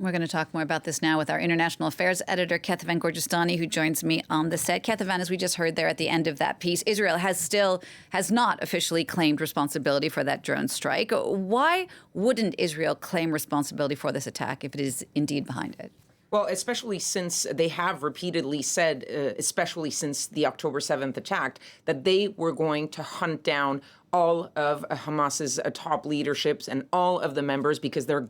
We're going to talk more about this now with our international affairs editor, Kethevane Gorjestani, who joins me on the set. Kethevane, as we just heard there at the end of that piece, Israel has not officially claimed responsibility for that drone strike. Why wouldn't Israel claim responsibility for this attack if it is indeed behind it? Well, especially since they have repeatedly said, especially since the October 7th attack, that they were going to hunt down all of Hamas's top leaderships and all of the members, because their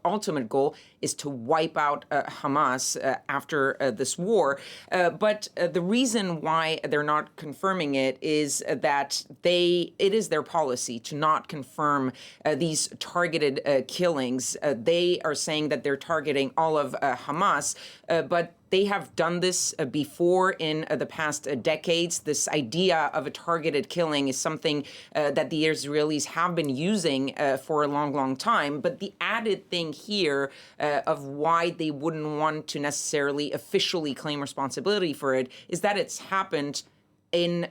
ultimate goal, is to wipe out Hamas after this war. But the reason why they're not confirming it is that it is their policy to not confirm these targeted killings. They are saying that they're targeting all of Hamas, but they have done this before in the past decades. This idea of a targeted killing is something that the Israelis have been using for a long, long time. But the added thing here of why they wouldn't want to necessarily officially claim responsibility for it is that it's happened in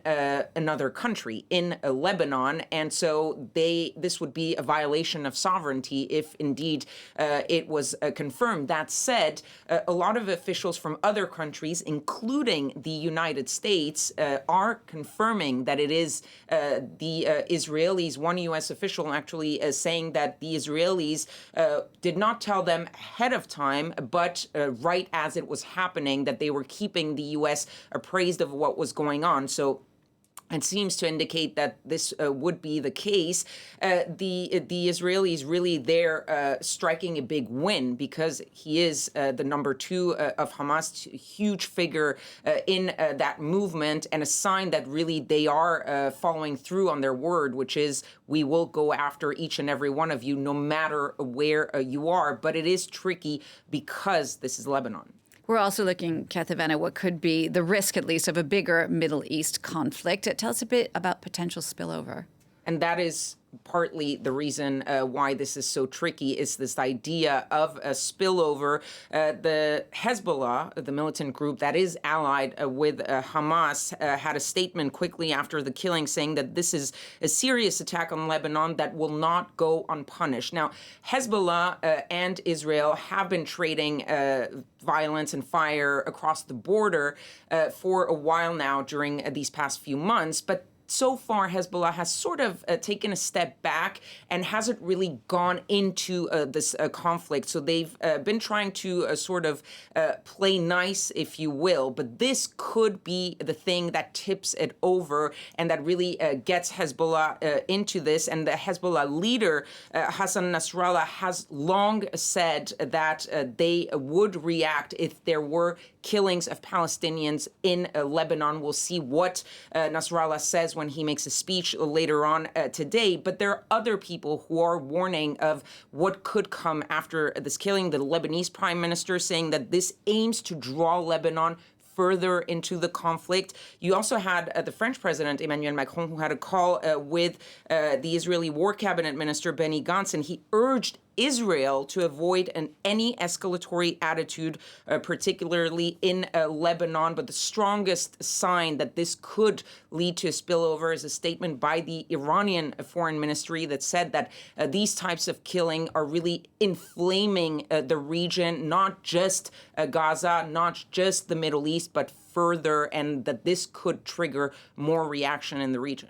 another country, in Lebanon, and so this would be a violation of sovereignty if indeed it was confirmed. That said, a lot of officials from other countries, including the United States, are confirming that it is the Israelis. One U.S. official actually saying that the Israelis did not tell them ahead of time, but right as it was happening, that they were keeping the U.S. appraised of what was going on. So it seems to indicate that this would be the case. The Israelis really there striking a big win, because he is the number two of Hamas, huge figure in that movement, and a sign that really they are following through on their word, which is, we will go after each and every one of you, no matter where you are. But it is tricky because this is Lebanon. We're also looking, Kethevane, at what could be the risk, at least, of a bigger Middle East conflict. Tell us a bit about potential spillover. And that is partly the reason why this is so tricky, is this idea of a spillover. The Hezbollah, the militant group that is allied with Hamas, had a statement quickly after the killing saying that this is a serious attack on Lebanon that will not go unpunished. Now, Hezbollah and Israel have been trading violence and fire across the border for a while now during these past few months, but so far, Hezbollah has sort of taken a step back and hasn't really gone into this conflict. So they've been trying to sort of play nice, if you will. But this could be the thing that tips it over and that really gets Hezbollah into this. And the Hezbollah leader, Hassan Nasrallah, has long said that they would react if there were killings of Palestinians in Lebanon. We'll see what Nasrallah says when he makes a speech later on today. But there are other people who are warning of what could come after this killing. The Lebanese prime minister saying that this aims to draw Lebanon further into the conflict. You also had the French president, Emmanuel Macron, who had a call with the Israeli war cabinet minister, Benny Gantz, and he urged Israel to avoid any escalatory attitude, particularly in Lebanon. But the strongest sign that this could lead to a spillover is a statement by the Iranian foreign ministry that said that these types of killing are really inflaming the region, not just Gaza, not just the Middle East, but further, and that this could trigger more reaction in the region.